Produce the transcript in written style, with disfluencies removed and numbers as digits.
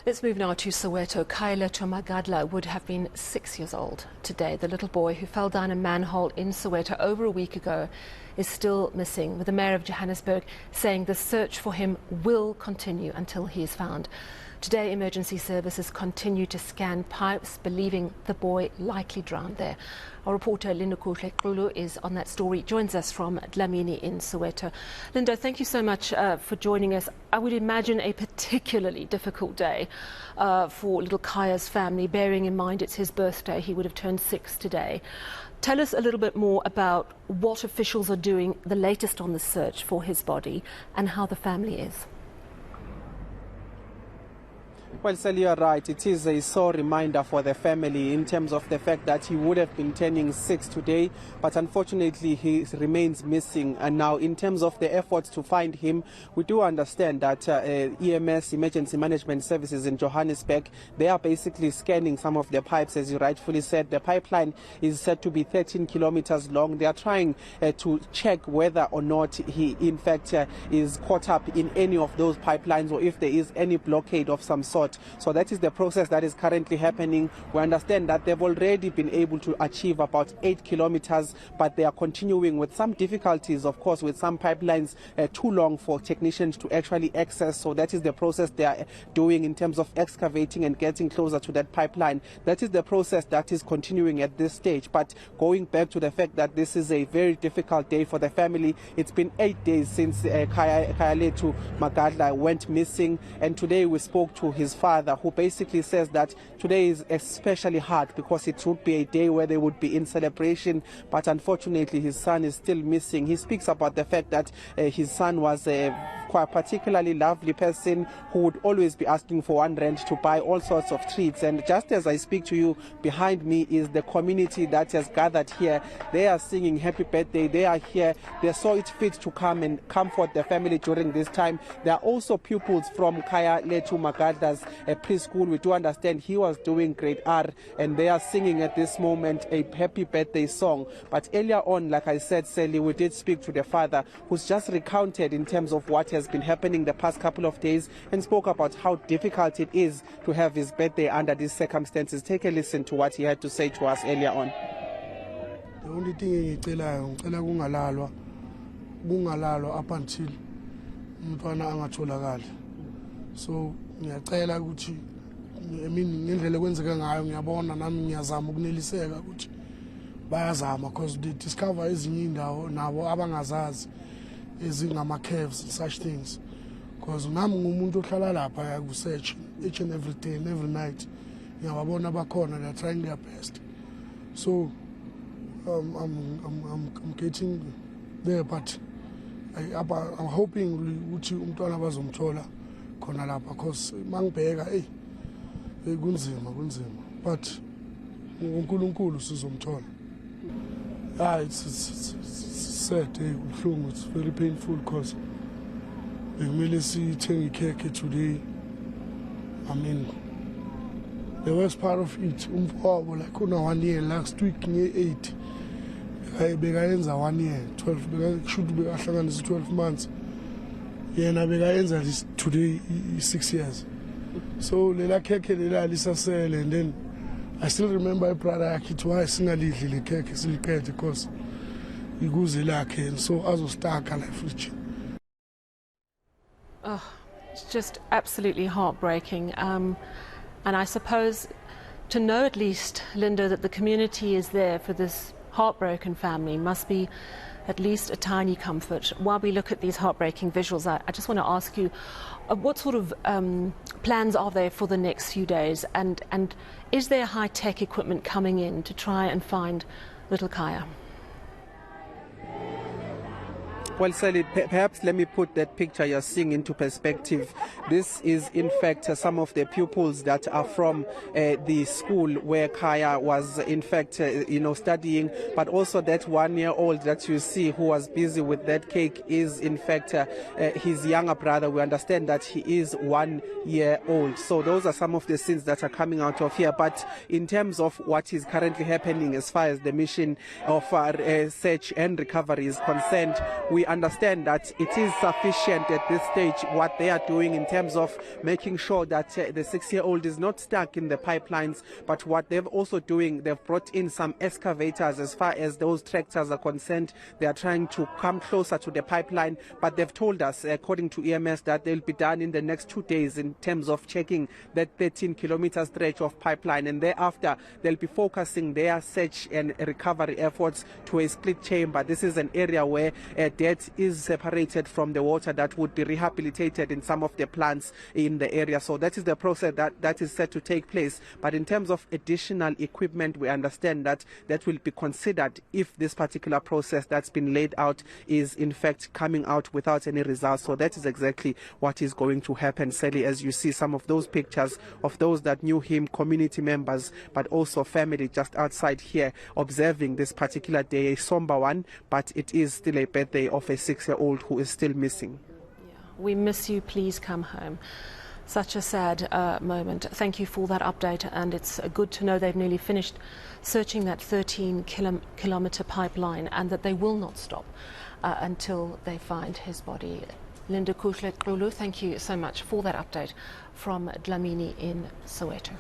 Let's move now to Soweto. Khayalethu Magadla would have been 6 years old today. The little boy who fell down a manhole in Soweto over a week ago is still missing, with the mayor of Johannesburg saying the search for him will continue until he is found. Today, emergency services continue to scan pipes, believing the boy likely drowned there. Our reporter Linda Kuhle is on that story, joins us from Dlamini in Soweto. Linda, thank you so much for joining us. I would imagine a particularly difficult day for little Kaya's family, bearing in mind it's his birthday. He would have turned 6 today. Tell us a little bit more about what officials are doing, the latest on the search for his body, and how the family is. Well, Sally, you are right. It is a sore reminder for the family in terms of the fact that he would have been turning 6 today, but unfortunately he remains missing. And now, in terms of the efforts to find him, we do understand that EMS, Emergency Management Services in Johannesburg, they are basically scanning some of the pipes, as you rightfully said. The pipeline is said to be 13 kilometers long. They are trying to check whether or not he, in fact, is caught up in any of those pipelines or if there is any blockade of some sort. So that is the process that is currently happening. We understand that they've already been able to achieve about 8 kilometers, but they are continuing with some difficulties, of course, with some pipelines too long for technicians to actually access. So that is the process they are doing in terms of excavating and getting closer to that pipeline. That is the process that is continuing at this stage. But going back to the fact that this is a very difficult day for the family, it's been 8 days since Khayalethu Magadla went missing, and today we spoke to his father, who basically says that today is especially hard because it would be a day where they would be in celebration, but unfortunately his son is still missing. He speaks about the fact that his son was a quite particularly lovely person who would always be asking for 1 rand to buy all sorts of treats. And just as I speak to you, behind me is the community that has gathered here. They are singing happy birthday. They are here. They saw it fit to come and comfort the family during this time. There are also pupils from Khayalethu Magadla's preschool. We do understand he was doing grade R, and they are singing at this moment a happy birthday song. But earlier on, like I said, Sally, we did speak to the father, who's just recounted in terms of what has been happening the past couple of days and spoke about how difficult it is to have his birthday under these circumstances. Take a listen to what he had to say to us earlier on. The only thing kungalalwa up until umntwana angatholakali. So ngiyacela ukuthi ngendlela kwenzeka ngayo ngiyabona nami ngiyazama ukuneliseka ukuthi bayazama because they discover ezinye indawo nabo abangazazi ezingama caves, such things, because nami ngumuntu ohlala lapha ku-search each and every day and every night. Ngiyababona bakhona, they're trying their best. So I'm getting there, but I'm hoping ukuthi umntwana bazomthola khona lapha, because mangibheka kunzima but uNkulunkulu sizomthola. It's sad, it's very painful because bekumele sithenge ikhekhe today. I mean, the worst part of it, umfowabo like una 1 year, last week nge-8 bekayenza 1 year, 12 should be ahlanganisa 12 months. Yena bekayenza this today 6 years. So lela khekhe lela lisasele, and then I still remember brother yakhe to why singalidli le khekhe siliqede because ikuze lakhe, and so azostaka life which. Oh, it's just absolutely heartbreaking. And I suppose to know at least, Linda, that the community is there for this heartbroken family must be at least a tiny comfort. While we look at these heartbreaking visuals, I just want to ask you, what sort of plans are there for the next few days? And is there high-tech equipment coming in to try and find little Kaya? Well, Sally, perhaps let me put that picture you're seeing into perspective. This is, in fact, some of the pupils that are from the school where Kaya was, in fact, studying. But also that 1-year-old that you see who was busy with that cake is, in fact, his younger brother. We understand that he is 1 year old. So those are some of the scenes that are coming out of here. But in terms of what is currently happening as far as the mission of search and recovery is concerned, we understand that it is sufficient at this stage what they are doing in terms of making sure that the 6-year-old is not stuck in the pipelines, but what they've also doing, they've brought in some excavators. As far as those tractors are concerned, they are trying to come closer to the pipeline, but they've told us, according to EMS, that they'll be done in the next 2 days in terms of checking that 13-kilometer stretch of pipeline, and thereafter they'll be focusing their search and recovery efforts to a split chamber. This is an area where dirt is separated from the water that would be rehabilitated in some of the plants in the area. So that is the process that is set to take place. But in terms of additional equipment, we understand that that will be considered if this particular process that's been laid out is in fact coming out without any results. So that is exactly what is going to happen, Sally, as you see some of those pictures of those that knew him, community members, but also family just outside here observing this particular day, a somber one, but it is still a birthday of a 6-year-old who is still missing. Yeah. We miss you, please come home. Such a sad moment. Thank you for that update, and it's good to know they've nearly finished searching that 13-kilometer pipeline and that they will not stop until they find his body. Linda Kuhle-Xulu, thank you so much for that update from Dlamini in Soweto.